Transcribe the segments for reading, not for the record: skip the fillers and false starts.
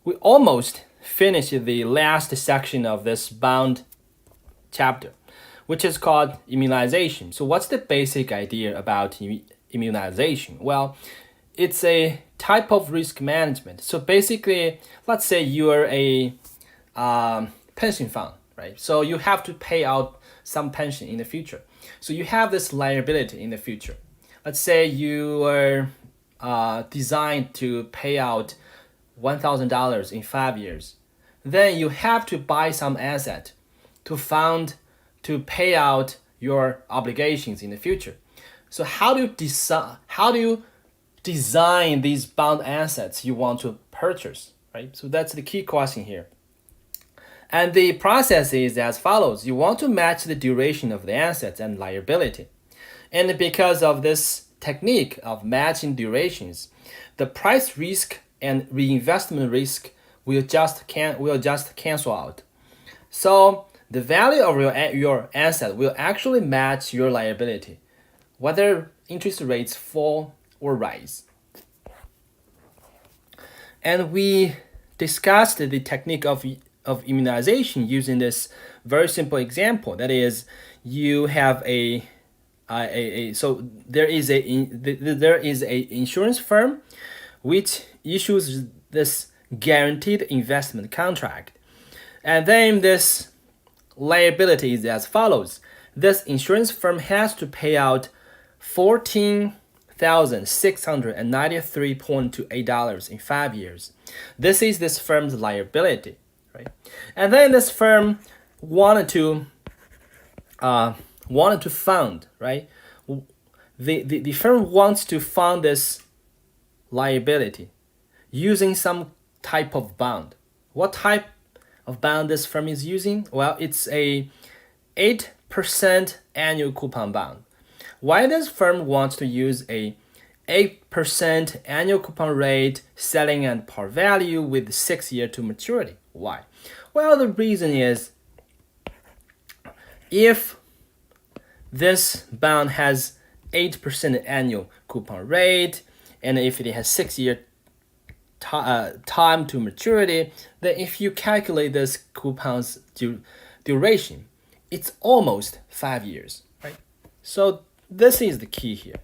we almost finished the last section of this bound chapter, which is called immunization. So what's the basic idea about immunization? Well, it's a type of risk management. So basically, let's say you are a pension fund, right? So you have to pay out some pension in the future. So you have this liability in the future. Let's say you are designed to pay out $1,000 in 5 years. Then you have to buy some asset to fund to pay out your obligations in the future. So how do you design these bound assets you want to purchase, right? So that's the key question here. And the process is as follows. You want to match the duration of the assets and liability. And because of this technique of matching durations, the price risk and reinvestment risk will just cancel out. So the value of your asset will actually match your liability, whether interest rates fall or rise. And we discussed the technique of immunization using this very simple example. That is, you have so there is a insurance firm which issues this guaranteed investment contract, and then this liability is as follows. This insurance firm has to pay out $14,693.28 in 5 years. This is this firm's liability, right? And then this firm wanted to fund, right? The firm wants to fund this liability using some type of bond. What type of bond this firm is using? Well, it's a 8% annual coupon bond. Why does firm wants to use a 8% annual coupon rate selling at par value with 6 years to maturity? Why? Well, the reason is if this bond has 8% annual coupon rate, and if it has 6 year time to maturity, then if you calculate this coupon's duration, it's almost 5 years, right? So this is the key here.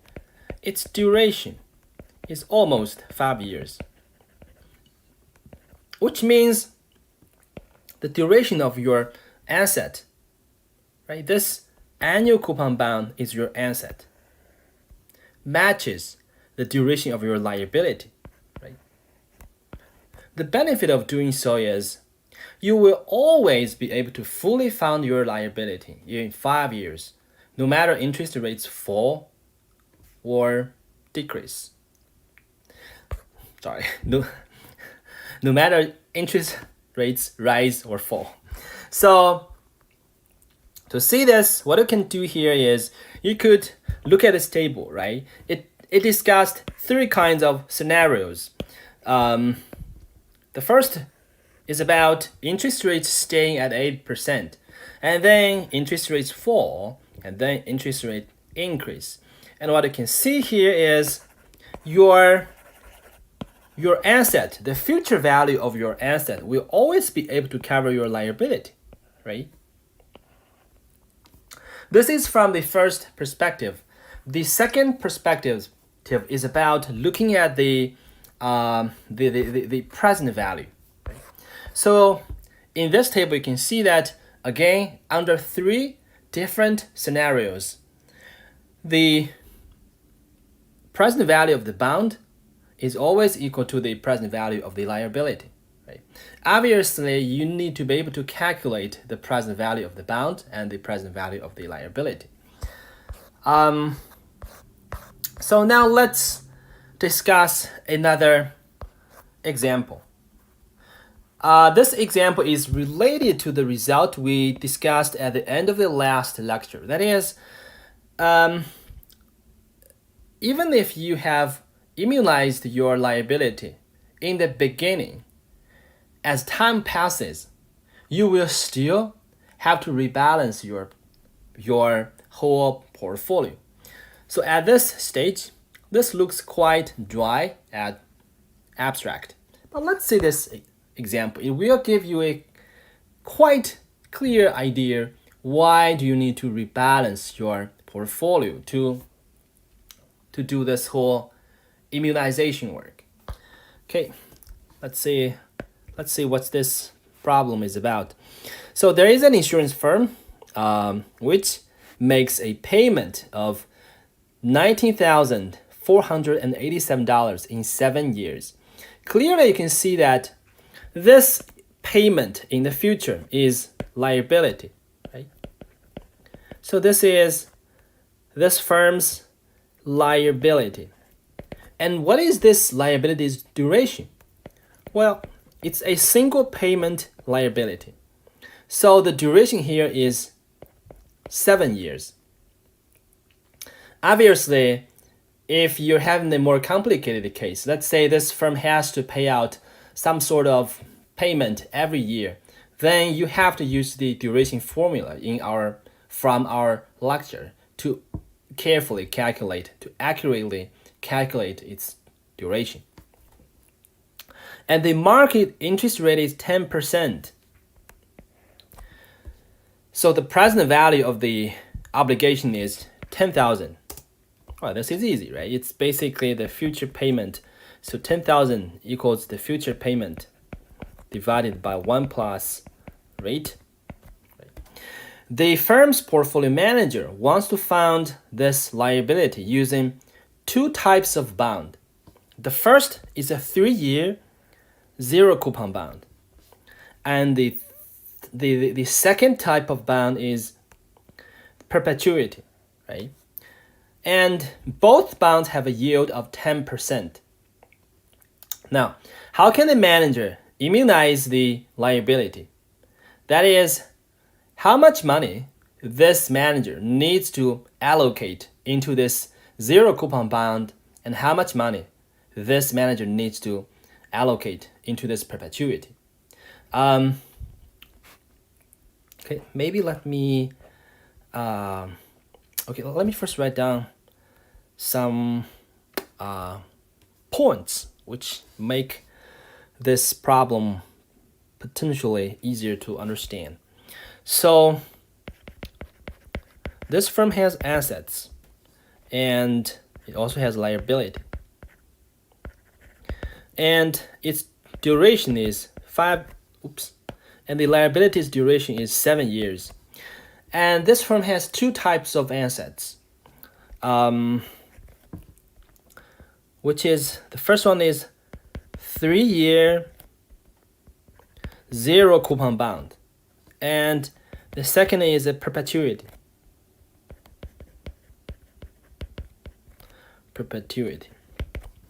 Its duration is almost 5 years, which means the duration of your asset, right? This annual coupon bond is your asset, matches the duration of your liability, right? The benefit of doing so is you will always be able to fully fund your liability in 5 years, no matter interest rates fall or decrease. No matter interest rates rise or fall. So to see this, what you can do here is you could look at this table, right? It discussed 3 kinds of scenarios. The first is about interest rates staying at 8%, and then interest rates fall, and then interest rate increase. And what you can see here is your asset, the future value of your asset will always be able to cover your liability, right? This is from the first perspective. The second perspective is about looking at the present value. Right? So in this table, you can see that again under 3 different scenarios, the present value of the bond is always equal to the present value of the liability. Right? Obviously, you need to be able to calculate the present value of the bond and the present value of the liability. So now let's discuss another example. This example is related to the result we discussed at the end of the last lecture. That is, even if you have immunized your liability in the beginning, as time passes, you will still have to rebalance your whole portfolio. So at this stage, this looks quite dry and abstract. But let's see this example. It will give you a quite clear idea why do you need to rebalance your portfolio to do this whole immunization work. Okay, let's see what this problem is about. So there is an insurance firm which makes a payment of $19,487 in 7 years. Clearly, you can see that this payment in the future is liability, right? So this is this firm's liability. And what is this liability's duration? Well, it's a single payment liability. So the duration here is 7 years. Obviously, if you're having a more complicated case, let's say this firm has to pay out some sort of payment every year, then you have to use the duration formula from our lecture to accurately calculate its duration. And the market interest rate is 10%. So the present value of the obligation is $10,000. Well, this is easy, right? It's basically the future payment. So 10,000 equals the future payment divided by 1 plus rate. The firm's portfolio manager wants to fund this liability using two types of bond. The first is a 3-year zero coupon bond. And the second type of bond is perpetuity, right? And both bonds have a yield of 10%. Now, how can the manager immunize the liability? That is, how much money this manager needs to allocate into this zero coupon bond and how much money this manager needs to allocate into this perpetuity. Okay, maybe let me first write down some points which make this problem potentially easier to understand. So this firm has assets and it also has liability. And its duration is and the liability's duration is 7 years. And this firm has two types of assets. Which is, the first one is 3-year zero coupon bond. And the second is a perpetuity.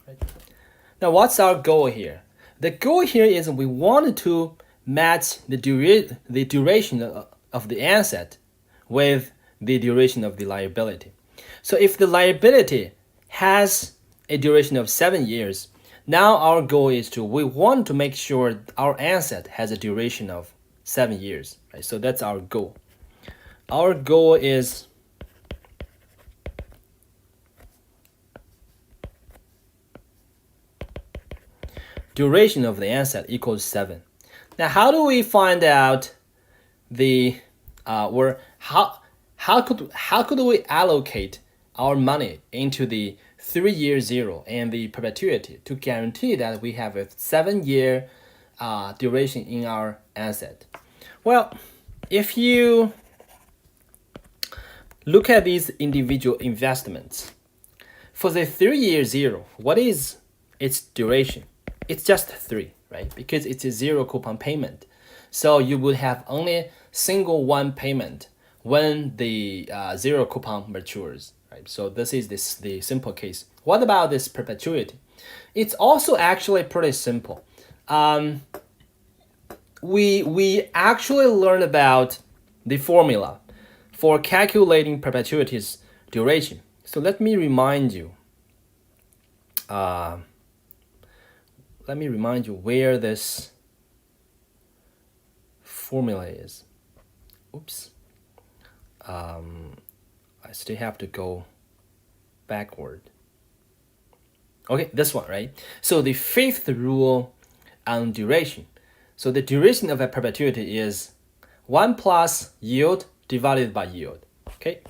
Right. Now, what's our goal here? The goal here is we want to match the duration of the asset with the duration of the liability. So if the liability has a duration of 7 years, now our goal is we want to make sure our asset has a duration of 7 years. Right? So that's our goal. Our goal is duration of the asset equals 7. Now, how do we find out how could we allocate our money into the 3-year zero and the perpetuity to guarantee that we have a 7-year duration in our asset? Well, if you look at these individual investments, for the 3-year zero, what is its duration? It's just 3, right? Because it's a zero coupon payment. So you would have only single one payment when the zero coupon matures, right? So this is the simple case. What about this perpetuity? It's also actually pretty simple. We actually learned about the formula for calculating perpetuity's duration. So let me remind you. Where this formula is. I still have to go backward. Okay, this one, right? So the fifth rule on duration. So the duration of a perpetuity is 1 plus yield divided by yield. Okay,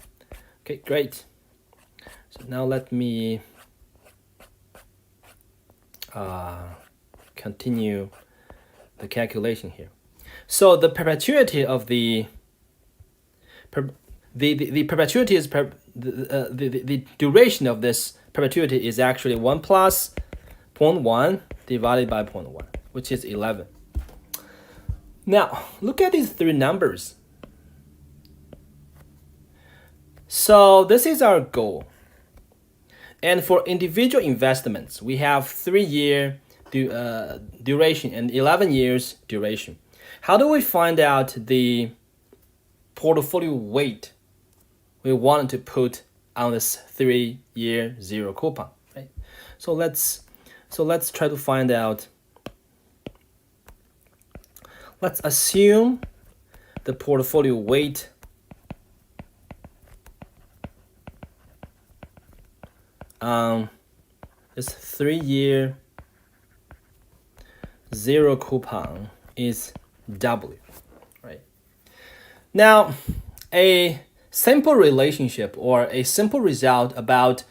great. So now let me continue the calculation here. So the perpetuity of the perpetuity is the duration of this perpetuity is actually 1 plus 0.1 divided by 0.1, which is 11. Now look at these three numbers. So this is our goal. And for individual investments, we have 3-year duration and 11 years duration. How do we find out the portfolio weight we want to put on this 3-year zero coupon, right? So let's try to find out. Let's assume the portfolio weight this 3-year zero coupon is W, right? Now, a simple relationship or a simple result about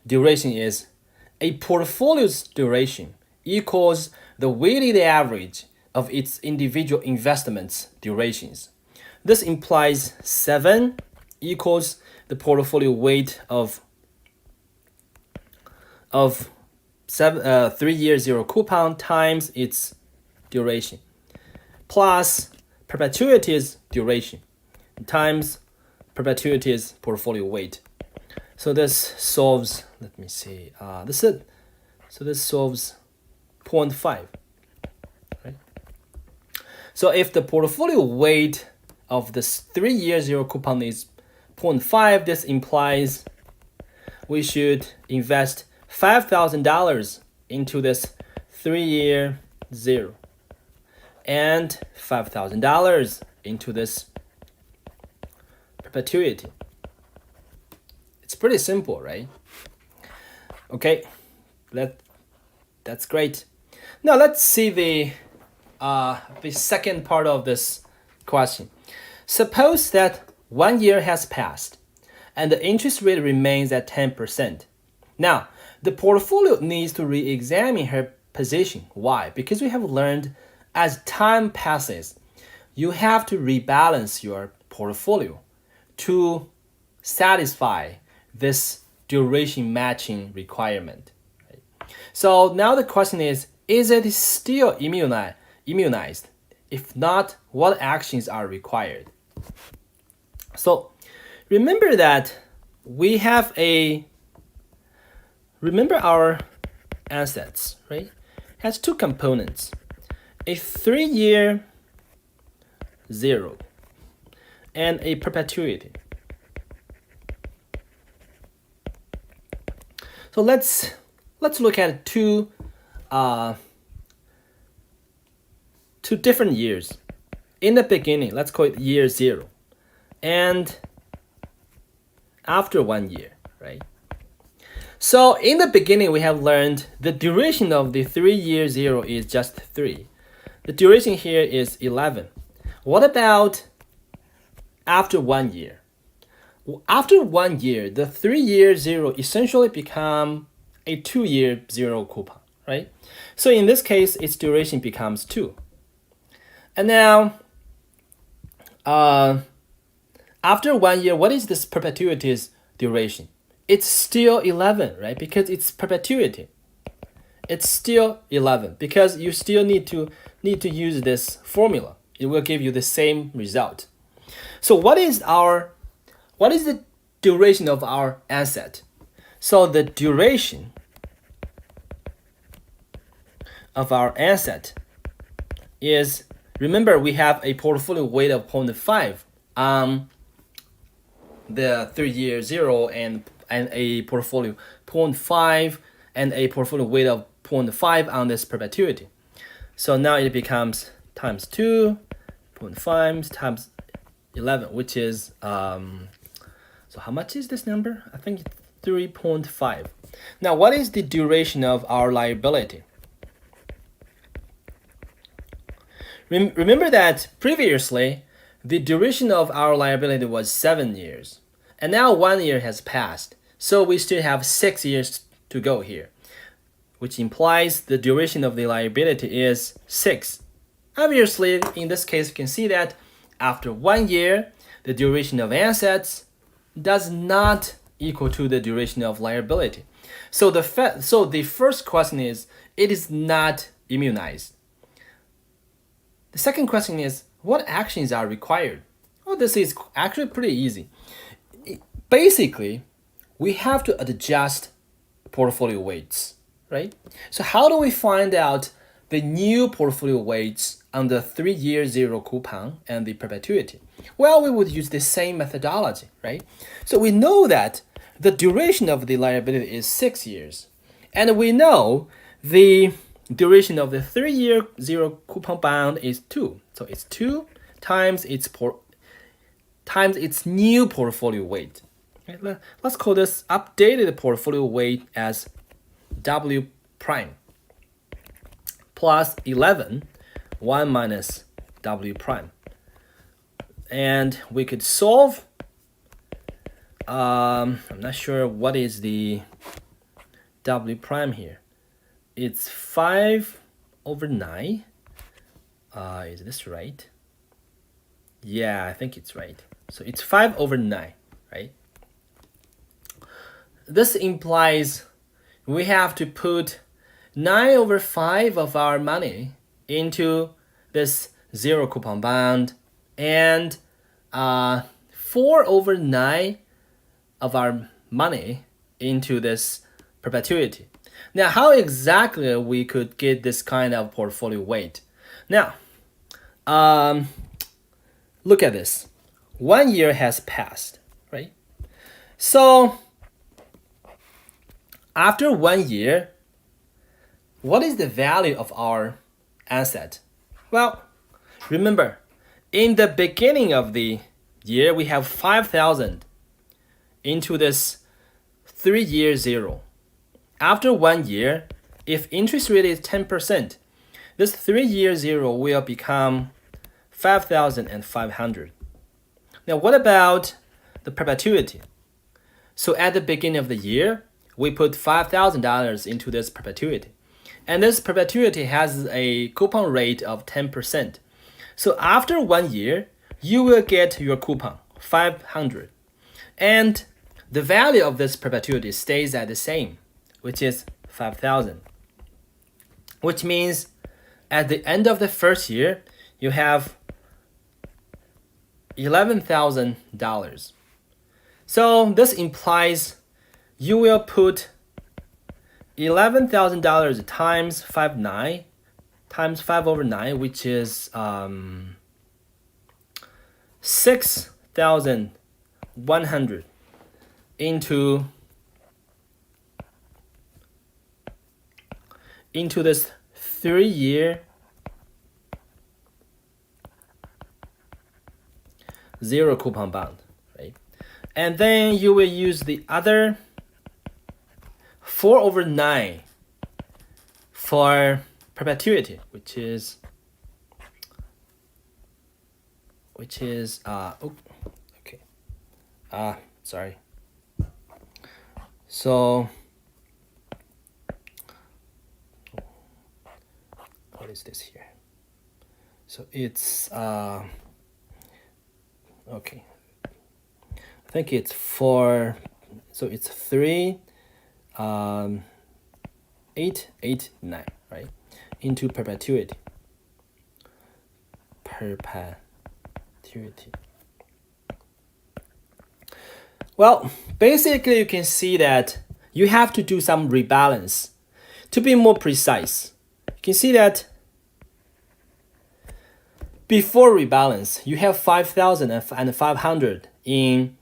duration is a portfolio's duration equals the weighted average of its individual investments' durations. This implies 7 equals the portfolio weight of 3-year zero coupon times its duration plus perpetuity's duration times perpetuity's portfolio weight. So this solves, let me see, this solves 0.5, right? So if the portfolio weight of this 3-year zero coupon is 0.5, this implies we should invest $5,000 into this 3-year zero and $5,000 into this perpetuity. It's pretty simple, right? Okay, that's great. Now let's see the second part of this question. Suppose that 1 year has passed and the interest rate remains at 10%. Now, the portfolio needs to re-examine her position. Why? Because we have learned as time passes, you have to rebalance your portfolio to satisfy this duration matching requirement. Right? So now the question is it still immunized? If not, what actions are required? So remember that we have remember our assets, right? Has two components. A 3-year zero and a perpetuity. So let's look at two different years. In the beginning, let's call it year 0, and after 1 year, right? So in the beginning, we have learned the duration of the 3-year zero is just 3. The duration here is 11. What about after 1 year? After 1 year, the 3-year zero essentially become a 2-year zero coupon, right? So in this case, its duration becomes 2. And now, after 1 year, what is this perpetuity's duration? It's still 11, right? Because it's perpetuity. It's still 11 because you still need to use this formula. It will give you the same result. So what is the duration of our asset? So the duration of our asset is, remember we have a portfolio weight of 0.5 on the 3-year zero and a portfolio 0.5 and a portfolio weight of 0.5 on this perpetuity. So now it becomes times 2, 0.5 times 11, which is, so how much is this number? I think it's 3.5. Now, what is the duration of our liability? Remember that previously, the duration of our liability was 7 years. And now 1 year has passed. So we still have 6 years to go here, which implies the duration of the liability is 6. Obviously, in this case, you can see that after 1 year, the duration of assets does not equal to the duration of liability. So the first question is, it is not immunized. The second question is, what actions are required? Well, this is actually pretty easy. Basically, we have to adjust portfolio weights, right? So how do we find out the new portfolio weights on the 3-year zero coupon and the perpetuity? Well, we would use the same methodology, right? So we know that the duration of the liability is 6 years. And we know the duration of the 3-year zero coupon bond is 2. So it's 2 times its new portfolio weight. Right? Let's call this updated portfolio weight as W prime plus 11, 1 minus W prime. And we could solve, I'm not sure what is the W prime here. It's 5 over 9. Is this right? Yeah, I think it's right. So it's 5 over 9, right? This implies we have to put 9 over 5 of our money into this zero coupon bond and 4 over 9 of our money into this perpetuity. Now, how exactly we could get this kind of portfolio weight? Now, look at this. 1 year has passed, right? So, after 1 year, what is the value of our asset? Well, remember, in the beginning of the year, we have 5,000 into this 3-year zero. After 1 year, if interest rate is 10%, this 3-year zero will become 5,500. Now, what about the perpetuity? So at the beginning of the year, we put $5,000 into this perpetuity. And this perpetuity has a coupon rate of 10%. So after 1 year, you will get your coupon, 500. And the value of this perpetuity stays at the same, which is 5,000. Which means at the end of the first year, you have $11,000. So this implies you will put $11,000 times 5 over 9, which is 6,100 into this 3-year zero coupon bond, right? And then you will use the other 4 over 9 for perpetuity, which is sorry. So what is this here? So it's okay. I think it's 4. So it's 3, 8, 8, 9, right? Into perpetuity. Well, basically you can see that you have to do some rebalance. To be more precise, you can see that before rebalance, you have 5,500 in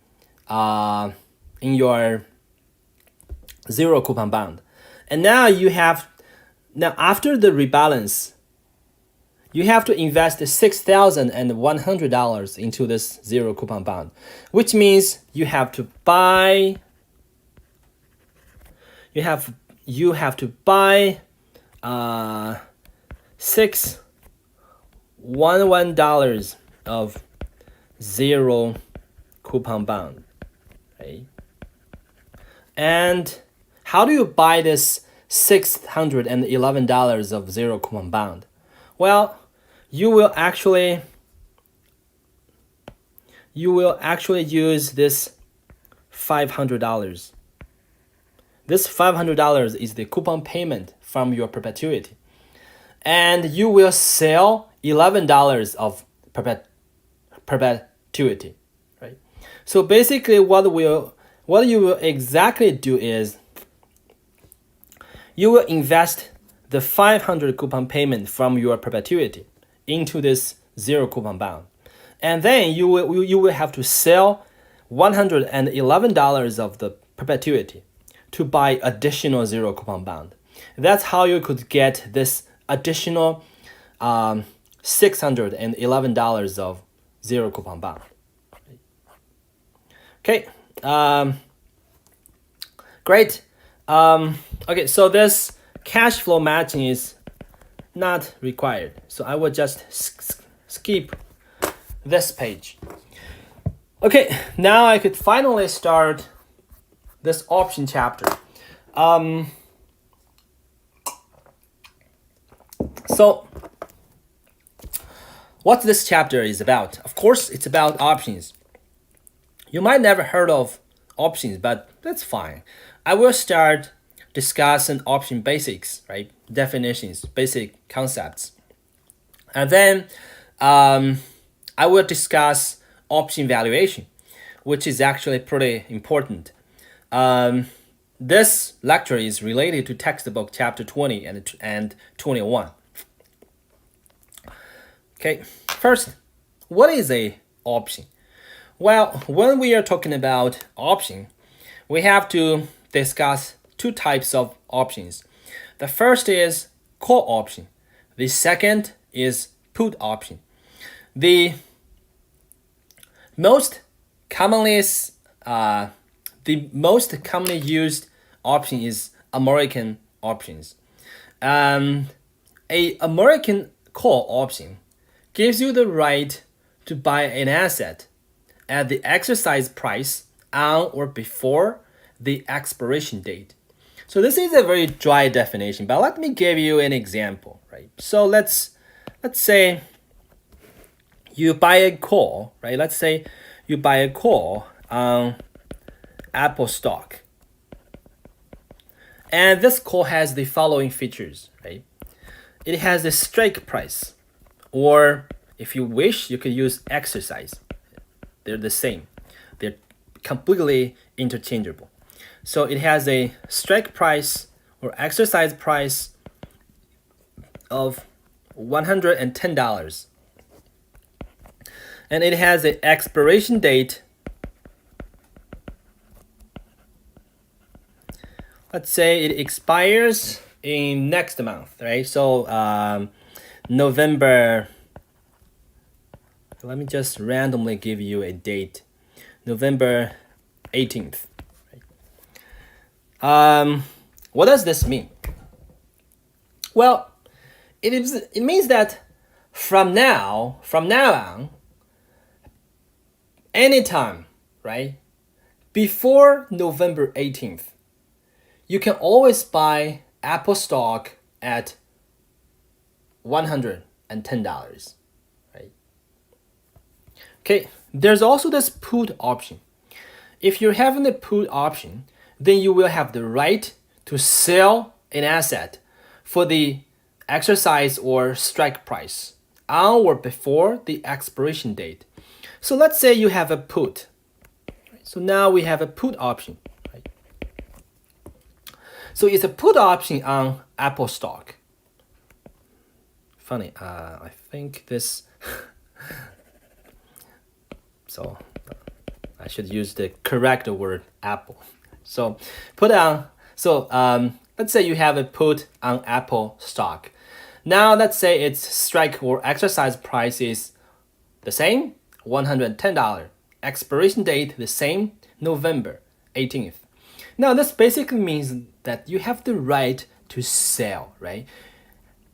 your zero coupon bond. And now after the rebalance, you have to invest $6,100 into this zero coupon bond, which means you have to buy 6 $1 of 0 coupon bond, right? And how do you buy this $611 of 0 coupon bond? Well, you will actually use this $500. This $500 is the coupon payment from your perpetuity. And you will sell $11 of perpetuity, right? So basically what you will exactly do is you will invest the 500 coupon payment from your perpetuity into this 0 coupon bond. And then you will have to sell $111 of the perpetuity to buy additional 0 coupon bond. That's how you could get this additional $611 of 0 coupon bond. Okay, great. Okay, so this cash flow matching is not required. So I will just skip this page. Okay, now I could finally start this option chapter. So what this chapter is about? Of course, it's about options. You might never heard of options, but that's fine. I will start discussing option basics, right? Definitions, basic concepts. And then I will discuss option valuation, which is actually pretty important. This lecture is related to textbook chapter 20 and 21. Okay, first, what is a option? Well, when we are talking about option, we have to discuss two types of options. The first is call option. The second is put option. The most commonly used option is American options. A American call option gives you the right to buy an asset at the exercise price on or before the expiration date. So this is a very dry definition, but let me give you an example, right? So let's say you buy a call, right? Let's say you buy a call on Apple stock. And this call has the following features, right? It has a strike price, or if you wish, you could use exercise. They're the same. They're completely interchangeable. So it has a strike price or exercise price of $110. And it has an expiration date. Let's say it expires in next month, right? So November, let me just randomly give you a date. November 18th. What does this mean? Well, it means that from now on, anytime, right, before November 18th, you can always buy Apple stock at $110, right? Okay, there's also this put option. If you're having the put option, then you will have the right to sell an asset for the exercise or strike price on or before the expiration date. So let's say you have a put. So now we have a put option. Right? So it's a put option on Apple stock. Funny, I think this... So I should use the correct word, Apple. So let's say you have a put on Apple stock. Now let's say its strike or exercise price is the same, $110. Expiration date the same, November 18th. Now this basically means that you have the right to sell, right?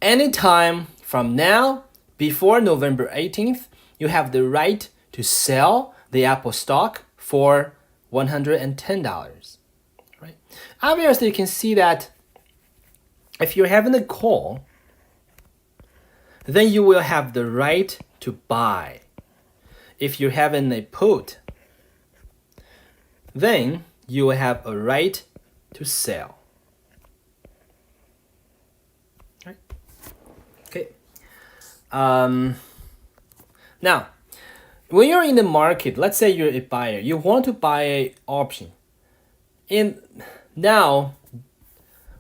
Anytime from now before November 18th, you have the right to sell the Apple stock for $110, right? Obviously, you can see that if you're having a call, then you will have the right to buy. If you're having a put, then you will have a right to sell. Right? Okay. Now, when you're in the market, let's say you're a buyer, you want to buy an option. Now,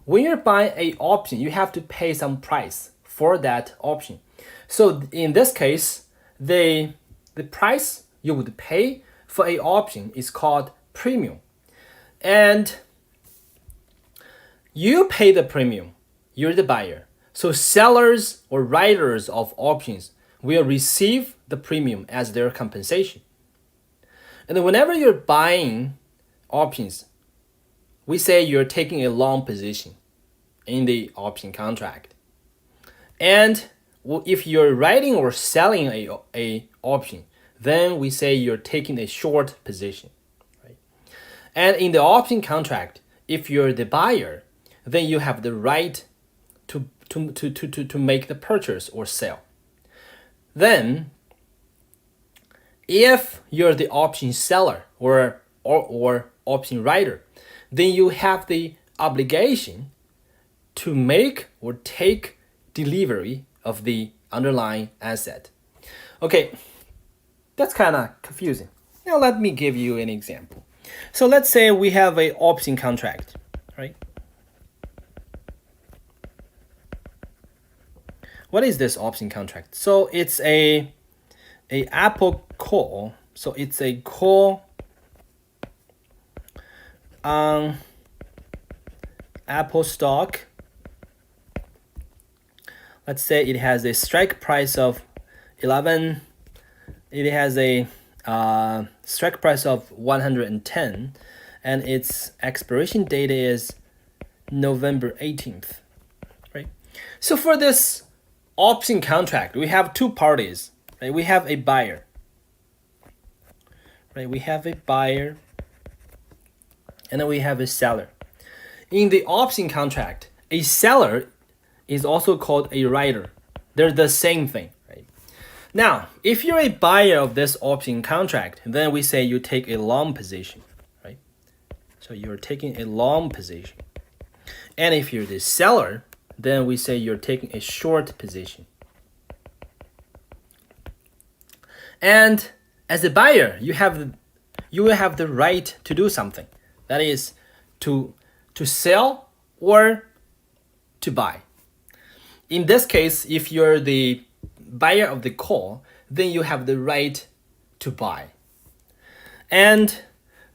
when you're buying an option, you have to pay some price for that option. So in this case, the price you would pay for an option is called premium. And you pay the premium, you're the buyer. So sellers or writers of options will receive the premium as their compensation. And whenever you're buying options, we say you're taking a long position in the option contract. And if you're writing or selling a option, then we say you're taking a short position. Right? And in the option contract, if you're the buyer, then you have the right to make the purchase or sell. Then, if you're the option seller or option writer, then you have the obligation to make or take delivery of the underlying asset. Okay, that's kind of confusing. Now let me give you an example. So let's say we have an option contract, right? What is this option contract? So it's a Apple call. So it's a call on Apple stock. Let's say it has a strike price of 11. It has a strike price of 110, and its expiration date is November 18th, right? So for this option contract, we have two parties, right? We have a buyer, right? We have a buyer, and then we have a seller. In the option contract, a seller is also called a writer. They're the same thing, right? Now, if you're a buyer of this option contract, then we say you take a long position, right? So you're taking a long position. And if you're the seller, then we say you're taking a short position. And as a buyer, you will have the right to do something. That is to sell or to buy. In this case, if you're the buyer of the call, then you have the right to buy. And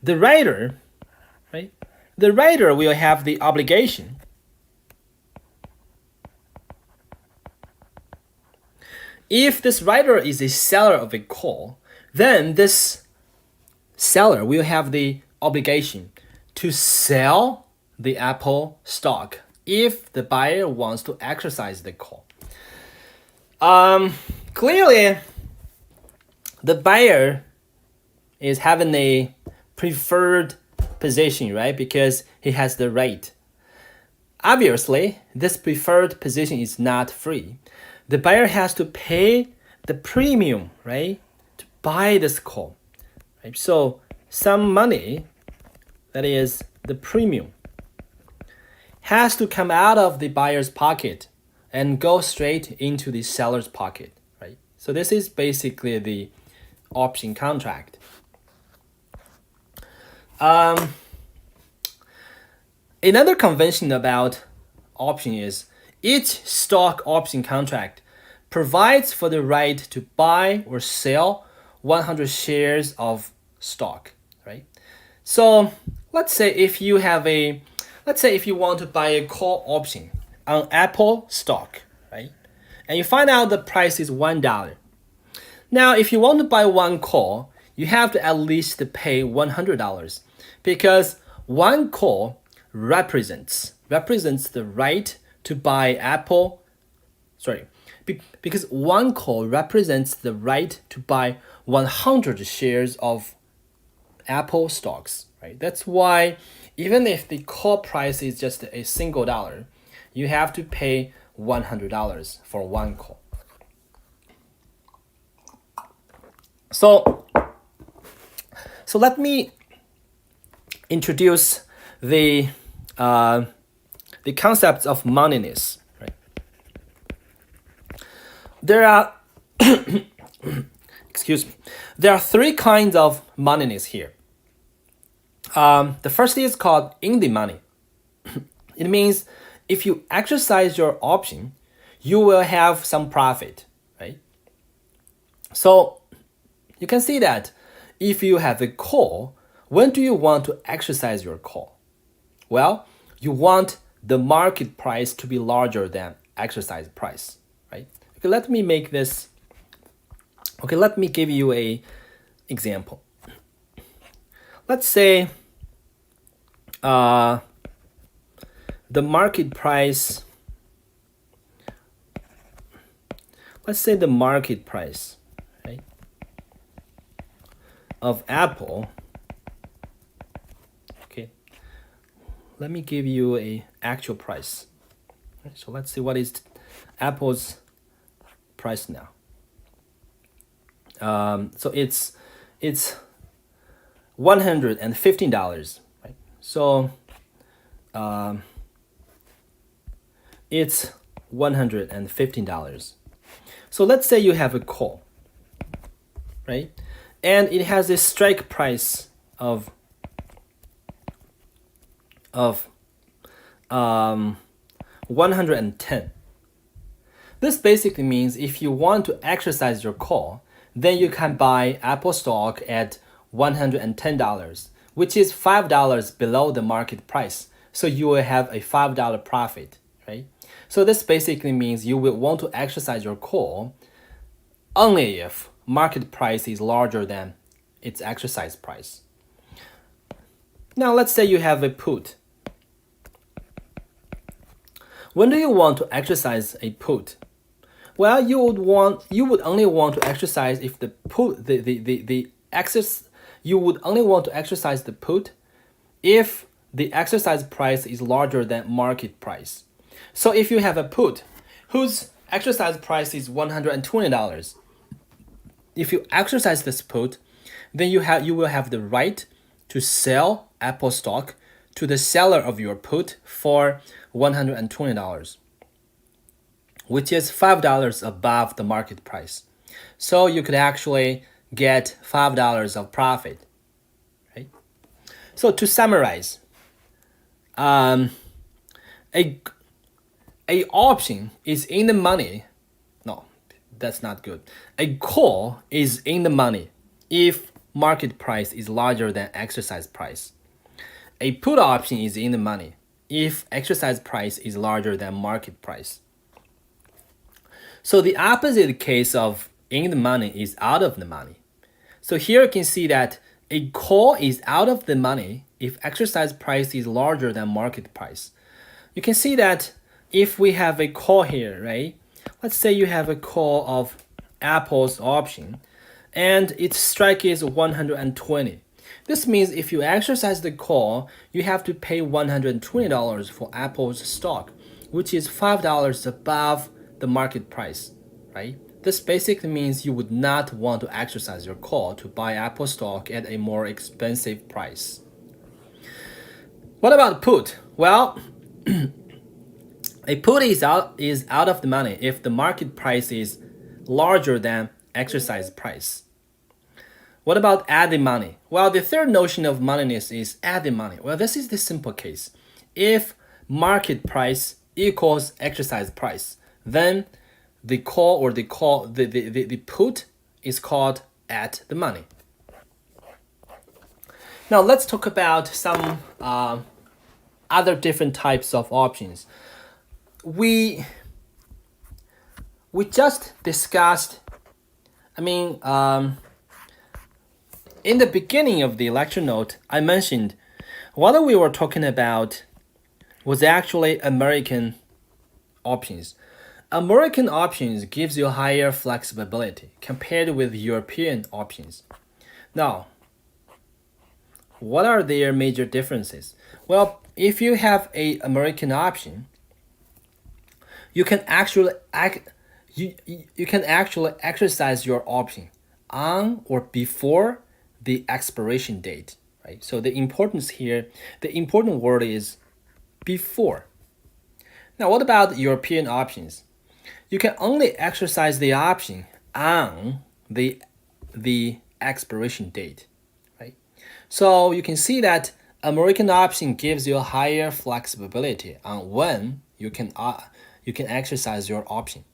the writer, right? The writer will have the obligation if this writer is a seller of a call, then this seller will have the obligation to sell the Apple stock if the buyer wants to exercise the call. Clearly, the buyer is having a preferred position, right? Because he has the right. Obviously, this preferred position is not free. The buyer has to pay the premium, right, to buy this call. Right? So some money, that is the premium, has to come out of the buyer's pocket and go straight into the seller's pocket, right? So this is basically the option contract. Another convention about option is each stock option contract provides for the right to buy or sell 100 shares of stock, right? So let's say if you want to buy a call option on Apple stock, right? And you find out the price is $1. Now, if you want to buy one call, you have to at least pay $100 because one call represents the right to buy because one call represents the right to buy 100 shares of Apple stocks, right? That's why even if the call price is just a single dollar, you have to pay $100 for one call. So let me introduce the concepts of moneyness. Right? There are excuse me. There are three kinds of moneyness here. The first is called in the money. It means if you exercise your option, you will have some profit, right? So you can see that if you have a call, when do you want to exercise your call? Well, you want the market price to be larger than exercise price, right? Okay, let me make this. Okay, let me give you a example. Let's say the market price. Let's say the market price, right, of Apple. Okay, let me give you a actual price. Right, so let's see what is Apple's price now. So it's $115, right? So it's $115. So let's say you have a call, right? And it has a strike price of 110. This basically means if you want to exercise your call, then you can buy Apple stock at $110, which is $5 below the market price. So you will have a $5 profit, right? So this basically means you will want to exercise your call only if market price is larger than its exercise price. Now let's say you have a put. When do you want to exercise a put? Well, you would only want to exercise if the put you would only want to exercise the put if the exercise price is larger than market price. So if you have a put whose exercise price is $120, if you exercise this put, then you will have the right to sell Apple stock to the seller of your put for $120. Which is $5 above the market price. So you could actually get $5 of profit, right? So to summarize, a option is in the money. No, that's not good. A call is in the money if market price is larger than exercise price. A put option is in the money if exercise price is larger than market price. So the opposite case of in the money is out of the money. So here you can see that a call is out of the money if exercise price is larger than market price. You can see that if we have a call here, right? Let's say you have a call of Apple's option and its strike is 120. This means if you exercise the call, you have to pay $120 for Apple's stock, which is $5 above the market price, right? This basically means you would not want to exercise your call to buy Apple stock at a more expensive price. What about put? Well, a put is out of the money if the market price is larger than exercise price. What about at the money? Well, the third notion of moneyness is at the money. Well, this is the simple case. If market price equals exercise price, then the call or the put is called at the money. Now let's talk about some other different types of options. We just discussed, in the beginning of the lecture note, I mentioned what we were talking about was actually American options. American options gives you higher flexibility compared with European options. Now, what are their major differences? Well, if you have a American option, you can actually you can actually exercise your option on or before the expiration date, right? So the importance here, the important word is before. Now, what about European options? You can only exercise the option on the expiration date, right? So you can see that American option gives you a higher flexibility on when you can exercise your option.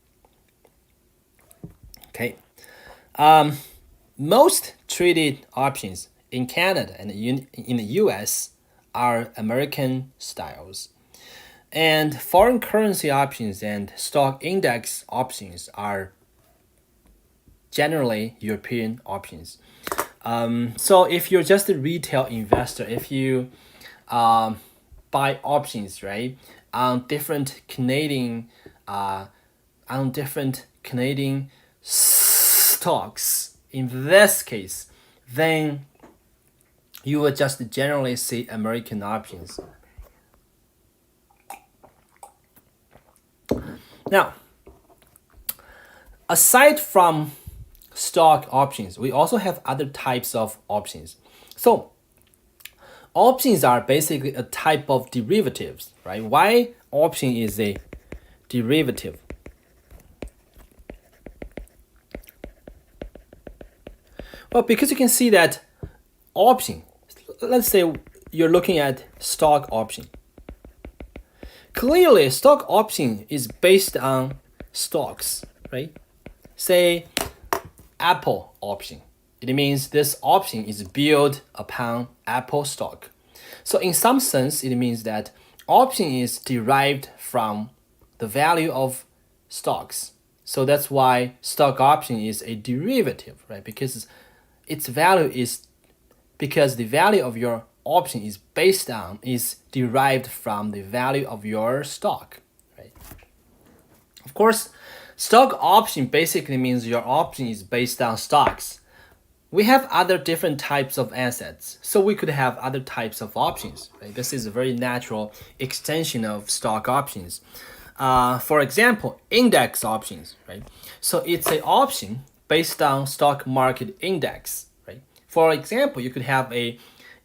Okay. Most traded options in Canada and in the US are American styles. And foreign currency options and stock index options are generally European options. So if you're just a retail investor, if you buy options, right, on different Canadian stocks, in this case, then you will just generally see American options. Now, aside from stock options, we also have other types of options. So, options are basically a type of derivatives, right? Why option is a derivative? Well, because you can see that option, let's say you're looking at stock option. Clearly, stock option is based on stocks, right? Say Apple option. It means this option is built upon Apple stock. So in some sense, it means that option is derived from the value of stocks. So that's why stock option is a derivative, right? Because its value is because the value of your option is derived from the value of your stock, right? Of course, stock option basically means your option is based on stocks. We have other different types of assets, so we could have other types of options, right? This is a very natural extension of stock options. For example, index options, right? So it's an option based on stock market index, right? For example, you could have a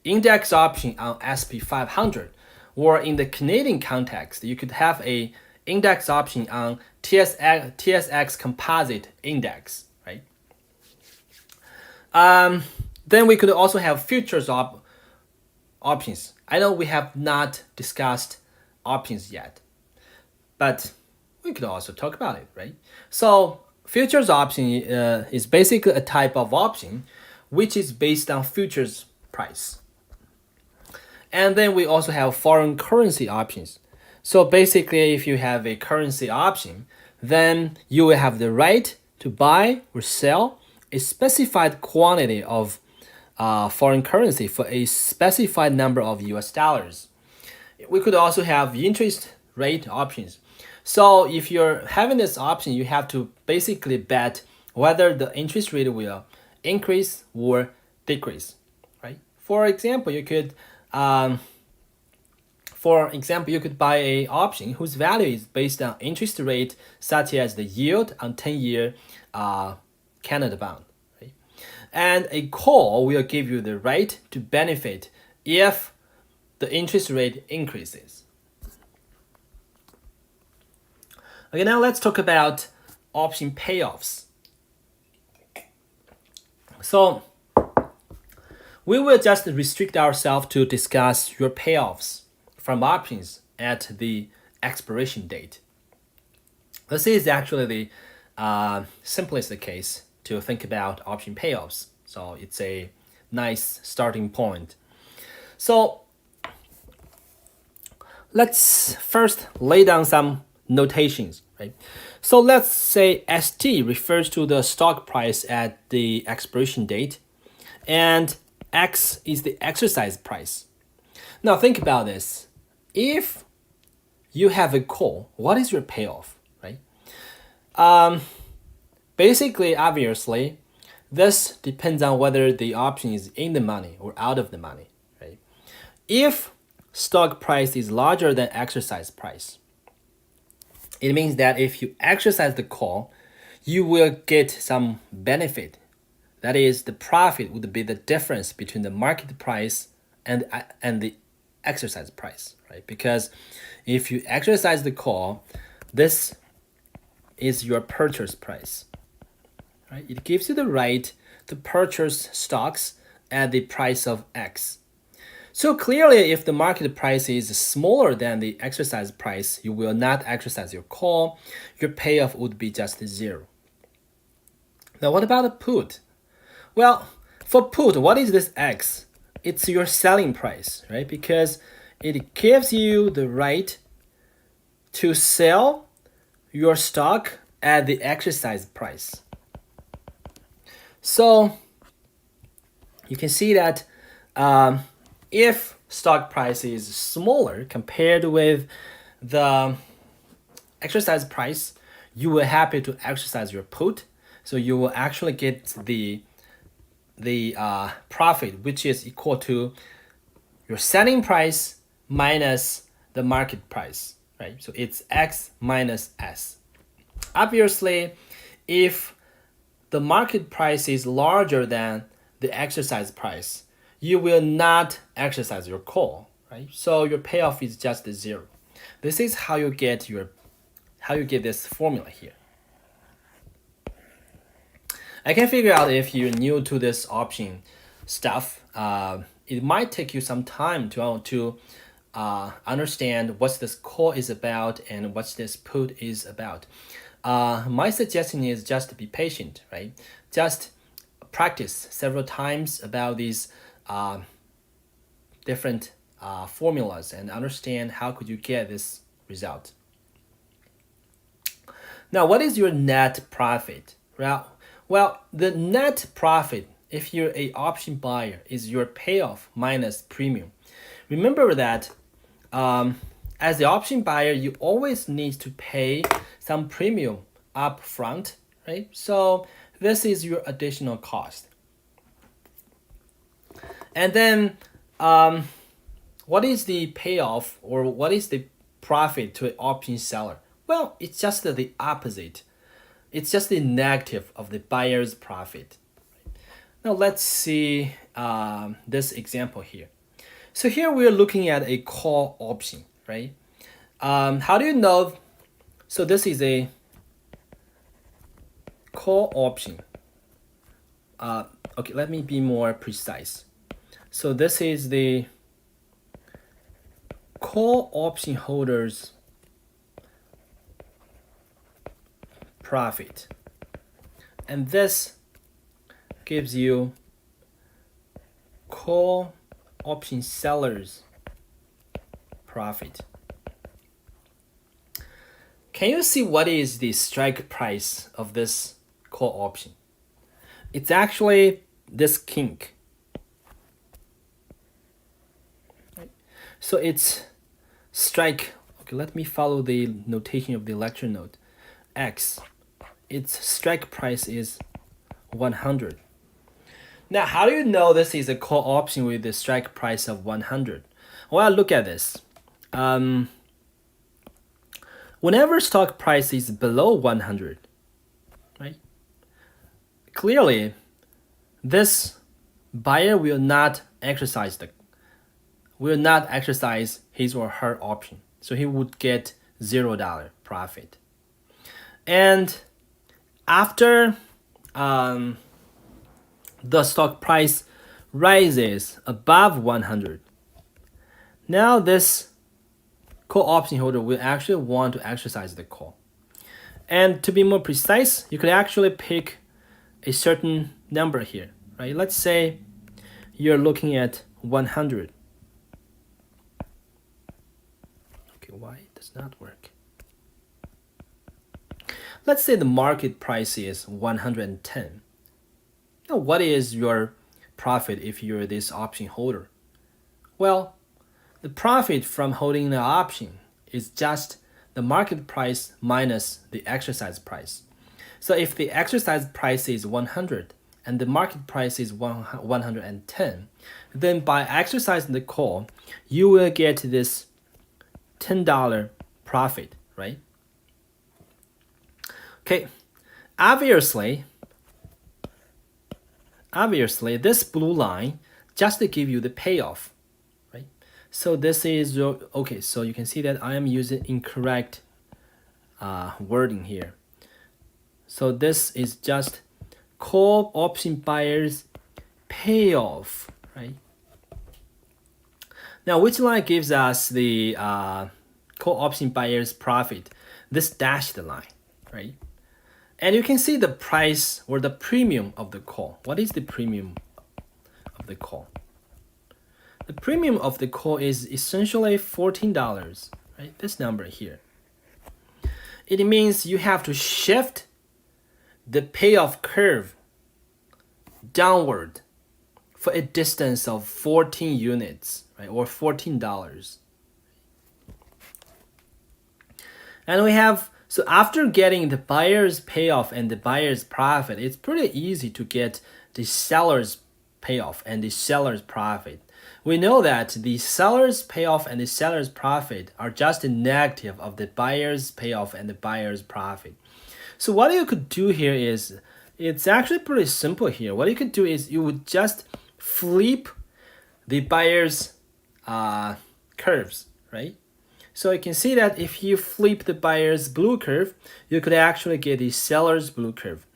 index option on SP 500, or in the Canadian context, you could have a index option on TSX Composite Index, right? Then we could also have futures options. I know we have not discussed options yet, but we could also talk about it, right? So futures option is basically a type of option which is based on futures price. And then we also have foreign currency options. So basically, if you have a currency option, then you will have the right to buy or sell a specified quantity of foreign currency for a specified number of US dollars. We could also have interest rate options. So if you're having this option, you have to basically bet whether the interest rate will increase or decrease, right? For example, you could buy a option whose value is based on interest rate such as the yield on 10-year Canada bond, right? And a call will give you the right to benefit if the interest rate increases. Okay, now let's talk about option payoffs. So we will just restrict ourselves to discuss your payoffs from options at the expiration date. This is actually the simplest case to think about option payoffs. So it's a nice starting point. So let's first lay down some notations, right? So let's say ST refers to the stock price at the expiration date, and X is the exercise price. Now think about this. If you have a call, what is your payoff, right? Basically, obviously, this depends on whether the option is in the money or out of the money, right? If stock price is larger than exercise price, it means that if you exercise the call, you will get some benefit. That is, the profit would be the difference between the market price and the exercise price, right? Because if you exercise the call, this is your purchase price, right? It gives you the right to purchase stocks at the price of X. So clearly, if the market price is smaller than the exercise price, you will not exercise your call. Your payoff would be just 0. Now, what about a put? Well, for put, what is this X? It's your selling price, right? Because it gives you the right to sell your stock at the exercise price. So you can see that if stock price is smaller compared with the exercise price, you will happy to exercise your put. So you will actually get the profit, which is equal to your selling price minus the market price, right? So it's X minus S. Obviously, if the market price is larger than the exercise price, you will not exercise your call, right? So your payoff is just 0. This is how you get this formula here. I can figure out if you're new to this option stuff. It might take you some time to understand what this call is about and what this put is about. My suggestion is just to be patient, right? Just practice several times about these different formulas and understand how could you get this result. Now, what is your net profit? Well, the net profit, if you're an option buyer, is your payoff minus premium. Remember that as the option buyer, you always need to pay some premium up front, right? So this is your additional cost. And then what is the payoff or what is the profit to an option seller? Well, it's just the opposite. It's just the negative of the buyer's profit. Now let's see this example here. So here we are looking at a call option, right? How do you know? So this is a call option. Okay, let me be more precise. So this is the call option holder's profit. And this gives you call option seller's profit. Can you see what is the strike price of this call option? It's actually this kink. So it's strike. Okay, let me follow the notation of the lecture note. X. Its strike price is 100. Now, how do you know this is a call option with the strike price of 100? Well, look at this. Whenever stock price is below 100, right? Clearly, this buyer will not exercise his or her option. So he would get $0 profit. And after the stock price rises above 100, now this call option holder will actually want to exercise the call. And to be more precise, you could actually pick a certain number here, right? Let's say you're looking at 100. Okay, why it does not work? Let's say the market price is 110. Now, what is your profit if you're this option holder? Well, the profit from holding the option is just the market price minus the exercise price. So if the exercise price is 100 and the market price is 110, then by exercising the call, you will get this $10 profit, right? Okay, obviously, this blue line just to give you the payoff, right? So this is your, okay, so you can see that I am using incorrect wording here. So this is just call option buyer's payoff, right? Now, which line gives us the call option buyer's profit? This dashed line, right? And you can see the price or the premium of the call. What is the premium of the call? The premium of the call is essentially $14, right? This number here. It means you have to shift the payoff curve downward for a distance of 14 units, right? Or $14. And we have, so after getting the buyer's payoff and the buyer's profit, it's pretty easy to get the seller's payoff and the seller's profit. We know that the seller's payoff and the seller's profit are just a negative of the buyer's payoff and the buyer's profit. So what you could do here is, it's actually pretty simple here. What you could do is you would just flip the buyer's curves, right? So you can see that if you flip the buyer's blue curve, you could actually get the seller's blue curve.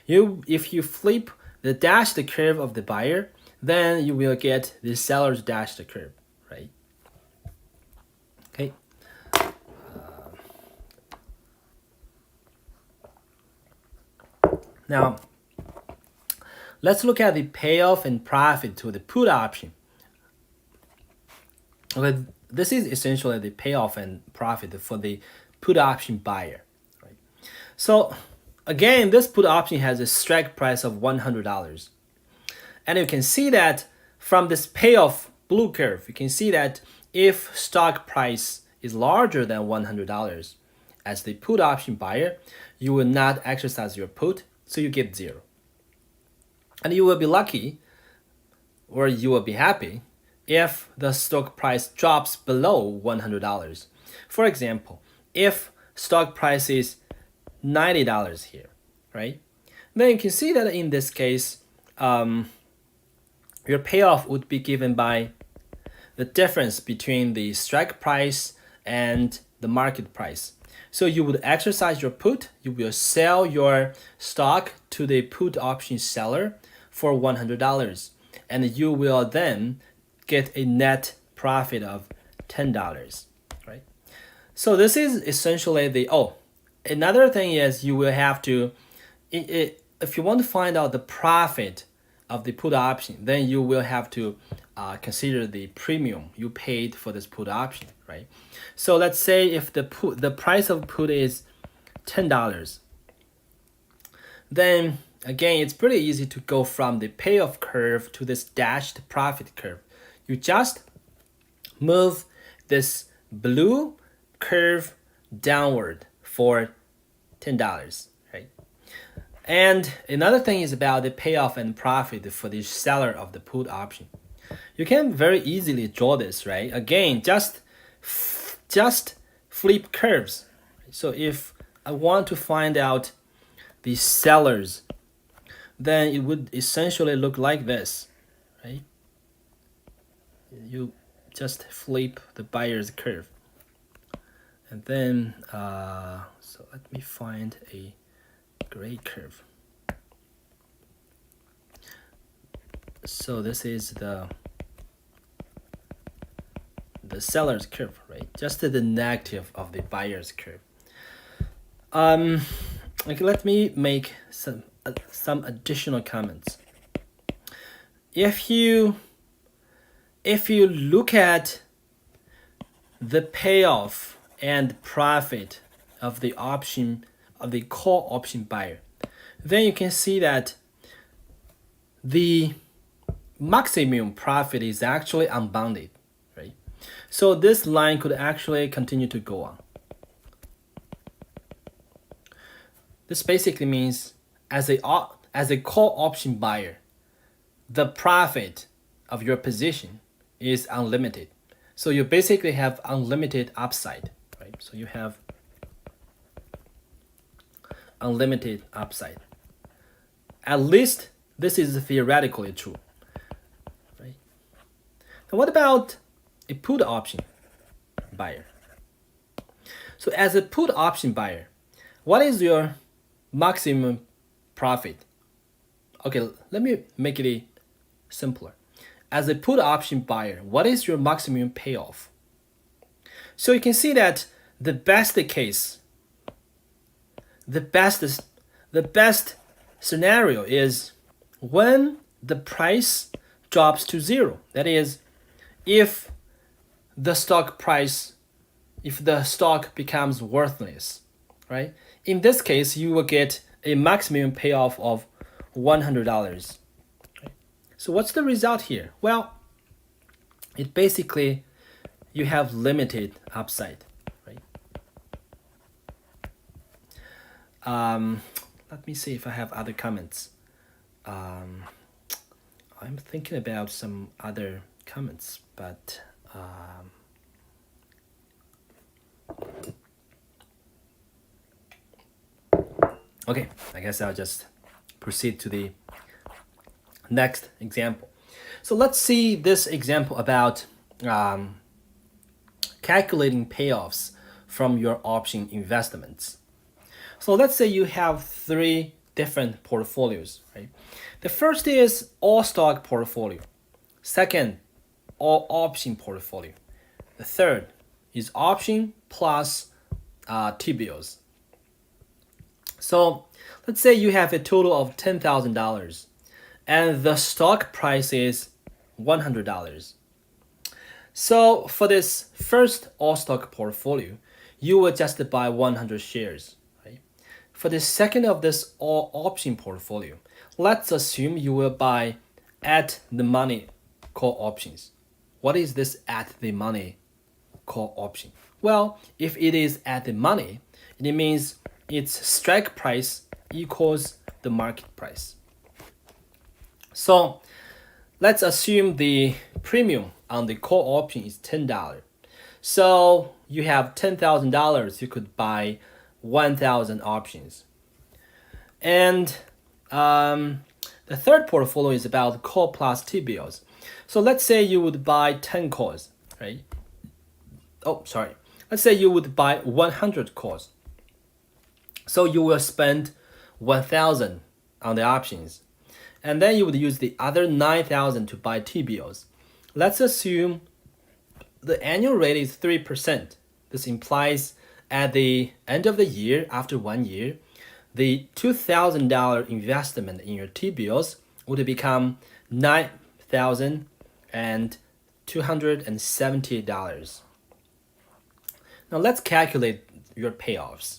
If you flip the dashed curve of the buyer, then you will get the seller's dashed curve, right? Okay. Now, let's look at the payoff and profit to the put option. Okay, this is essentially the payoff and profit for the put option buyer, right? So again, this put option has a strike price of $100. And you can see that from this payoff blue curve, you can see that if stock price is larger than $100 as the put option buyer, you will not exercise your put, so you get 0. And you will be lucky, or you will be happy, if the stock price drops below $100. For example, if stock price is $90 here, right? Then you can see that in this case, your payoff would be given by the difference between the strike price and the market price. So you would exercise your put, you will sell your stock to the put option seller for $100, and you will then get a net profit of $10, right? So this is essentially the, another thing is you will have to, if you want to find out the profit of the put option, then you will have to consider the premium you paid for this put option, right? So let's say if the price of put is $10, then again, it's pretty easy to go from the payoff curve to this dashed profit curve. You just move this blue curve downward for $10, right? And another thing is about the payoff and profit for the seller of the put option. You can very easily draw this, right? Again, just flip curves. So if I want to find out the sellers, then it would essentially look like this, right? You just flip the buyer's curve. And then, so let me find a gray curve. So this is the seller's curve, right? Just the negative of the buyer's curve. Okay, let me make some additional comments. If you look at the payoff and profit of the option of the call option buyer, then you can see that the maximum profit is actually unbounded, right? So this line could actually continue to go on. This basically means as a call option buyer, the profit of your position is unlimited. So you basically have unlimited upside, right? So you have unlimited upside. At least this is theoretically true, right? And what about a put option buyer? So as a put option buyer, what is your maximum profit? Okay, let me make it simpler. As a put option buyer, what is your maximum payoff? So you can see that the best case, the best scenario is when the price drops to zero. That is, if the stock becomes worthless, right? In this case, you will get a maximum payoff of $100. So what's the result here? Well, it basically, you have limited upside, right? Let me see if I have other comments. I'm thinking about some other comments, but okay, I guess I'll just proceed to the next example. So let's see this example about calculating payoffs from your option investments. So let's say you have 3 different portfolios, right? The first is all stock portfolio. Second, all option portfolio. The third is option plus T-bills. So let's say you have a total of $10,000 and the stock price is $100. So for this first all stock portfolio, you will just buy 100 shares. Right? For the second of this all option portfolio, let's assume you will buy at the money call options. What is this at the money call option? Well, if it is at the money, it means its strike price equals the market price. So let's assume the premium on the call option is $10. So you have $10,000, you could buy 1,000 options. And the third portfolio is about call plus T-bills. So let's say you would buy 10 calls, right? Oh, sorry. Let's say you would buy 100 calls. So you will spend 1,000 on the options. And then you would use the other 9,000 to buy T-bills. Let's assume the annual rate is 3%. This implies at the end of the year, after 1 year, the $2,000 investment in your T-bills would become $9,270. Now let's calculate your payoffs.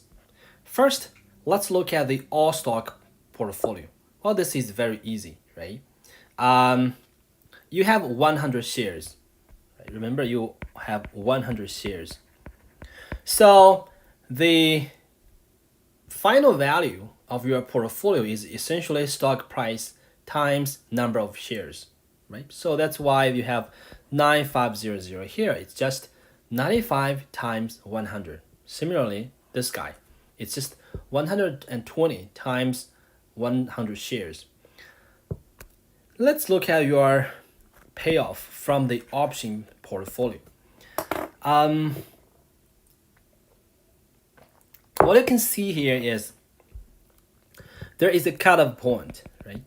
First, let's look at the all stock portfolio. Well, this is very easy, right? You have 100 shares. Right? Remember, you have 100 shares. So the final value of your portfolio is essentially stock price times number of shares, right? So that's why you have 9500 here. It's just 95 times 100. Similarly, this guy, it's just 120 times 100 shares. Let's look at your payoff from the option portfolio. What you can see here is there is a cutoff point, right?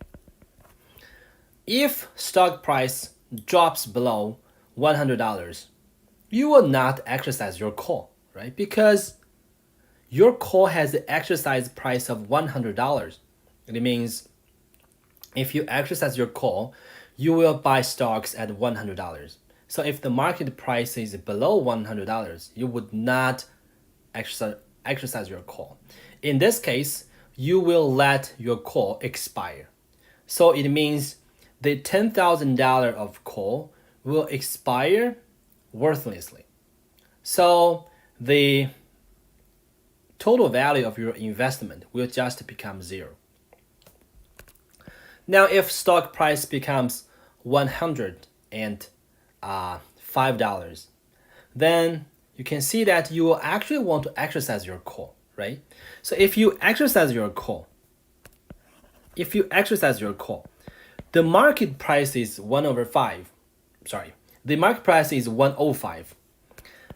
If stock price drops below $100, you will not exercise your call, right? Because your call has the exercise price of $100. It means if you exercise your call, you will buy stocks at $100. So if the market price is below $100, you would not exercise your call. In this case, you will let your call expire. So it means the $10,000 of call will expire worthlessly. So the total value of your investment will just become zero. Now, if stock price becomes $105, then you can see that you will actually want to exercise your call, right? So if you exercise your call, the market price is 1/5. Sorry, the market price is 105.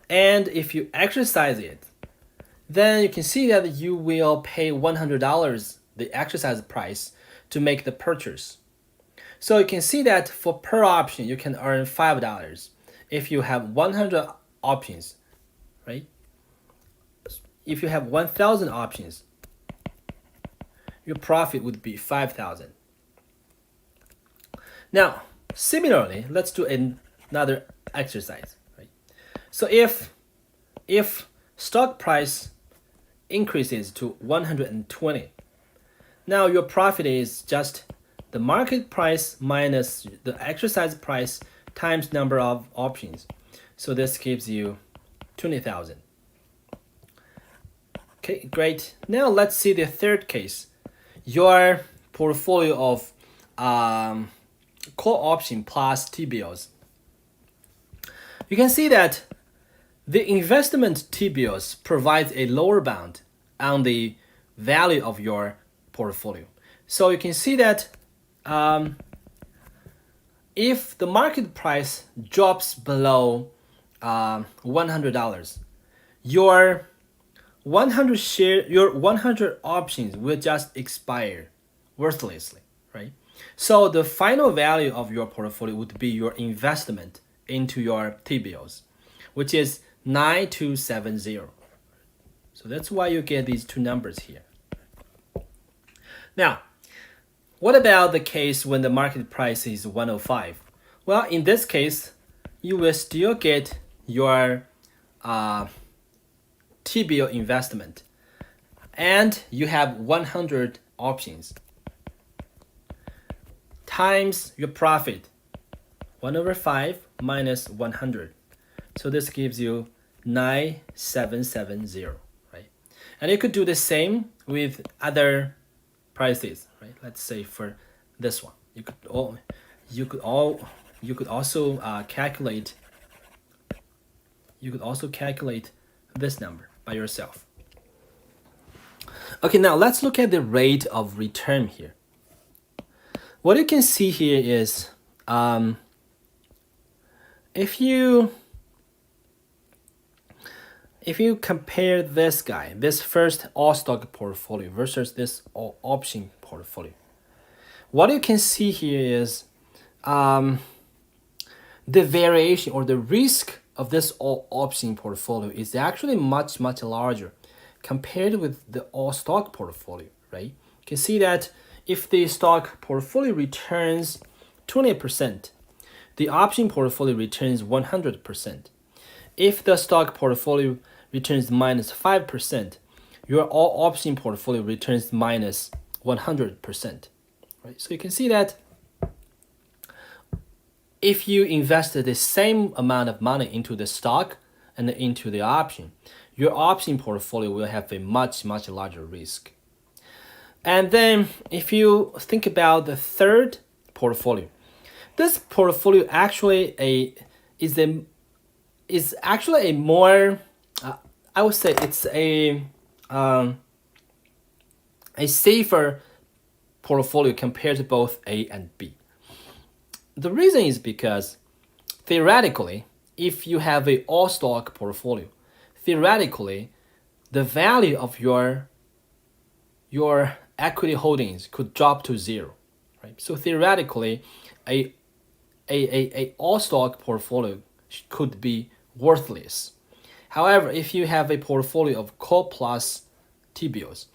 And if you exercise it, then you can see that you will pay $100, the exercise price, to make the purchase. So you can see that for per option, you can earn $5. If you have 100 options, right? If you have 1,000 options, your profit would be 5,000. Now, similarly, let's do another exercise, right? So if stock price increases to 120, now your profit is just the market price minus the exercise price times number of options. So this gives you 20,000. Okay, great. Now let's see the third case. Your portfolio of call option plus T-bills. You can see that the investment T-bills provides a lower bound on the value of your portfolio. So you can see that if the market price drops below $100, your 100 options will just expire worthlessly, right? So the final value of your portfolio would be your investment into your T-bills, which is 9270. So that's why you get these two numbers here. Now, what about the case when the market price is 105? Well, in this case, you will still get your T-bill investment, and you have 100 options times your profit, 1/5 minus 100. So this gives you 9770, right? And you could do the same with other prices, right? Let's say for this one, you could also calculate this number by yourself. Okay, now let's look at the rate of return here. What you can see here is if you compare this first all stock portfolio versus this all option portfolio, what you can see here is the variation or the risk of this all option portfolio is actually much larger compared with the all stock portfolio, right? You can see that if the stock portfolio returns 20%, the option portfolio returns 100%. If the stock portfolio returns minus 5%, your all option portfolio returns minus 100%, right? So you can see that if you invested the same amount of money into the stock and into the option, your option portfolio will have a much larger risk. And then if you think about the third portfolio, this portfolio actually is actually a more I would say it's a safer portfolio compared to both A and B. The reason is because theoretically, if you have an all stock portfolio, theoretically, the value of your equity holdings could drop to zero, right? So theoretically, a all stock portfolio could be worthless. However, if you have a portfolio of call plus T-bills,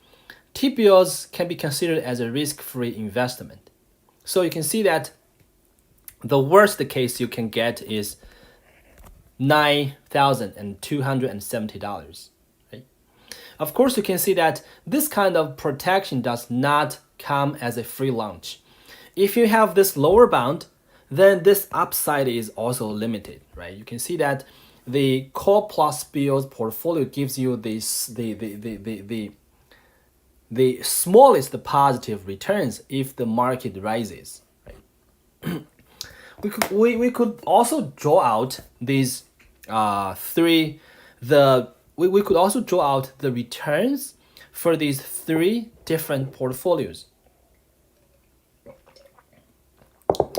T-bills can be considered as a risk-free investment. So you can see that the worst case you can get is $9,270. Right? Of course, you can see that this kind of protection does not come as a free lunch. If you have this lower bound, then this upside is also limited, right? You can see that the core plus bills portfolio gives you this the smallest positive returns if the market rises. Right? we could also draw out these we could also draw out the returns for these three different portfolios.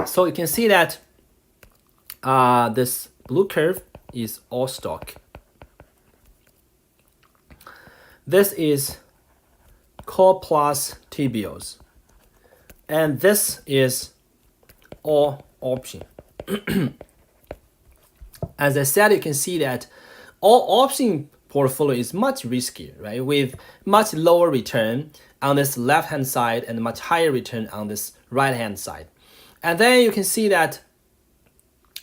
So you can see that this blue curve is all stock. This is core plus T-bills. And this is all option. As I said, you can see that all option portfolio is much riskier, right? With much lower return on this left-hand side and much higher return on this right-hand side. And then you can see that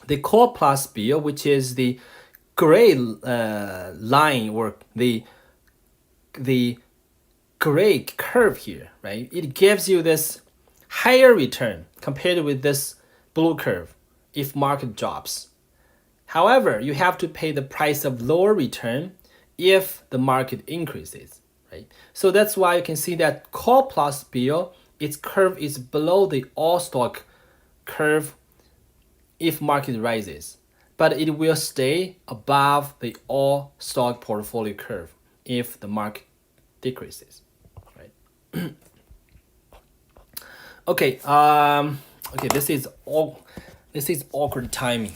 the core plus bill, which is the gray line or the gray curve here, right? It gives you this higher return compared with this blue curve if market drops. However, you have to pay the price of lower return if the market increases, right? So that's why you can see that core plus bill, its curve is below the all stock curve if market rises, but it will stay above the all stock portfolio curve if the market decreases, right? Okay, this is awkward timing.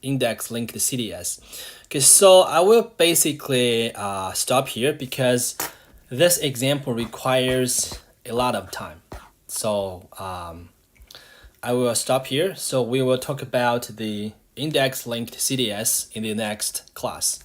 Index linked CDS. Okay, so I will basically stop here because this example requires a lot of time. So I will stop here. So we will talk about the index linked CDS in the next class.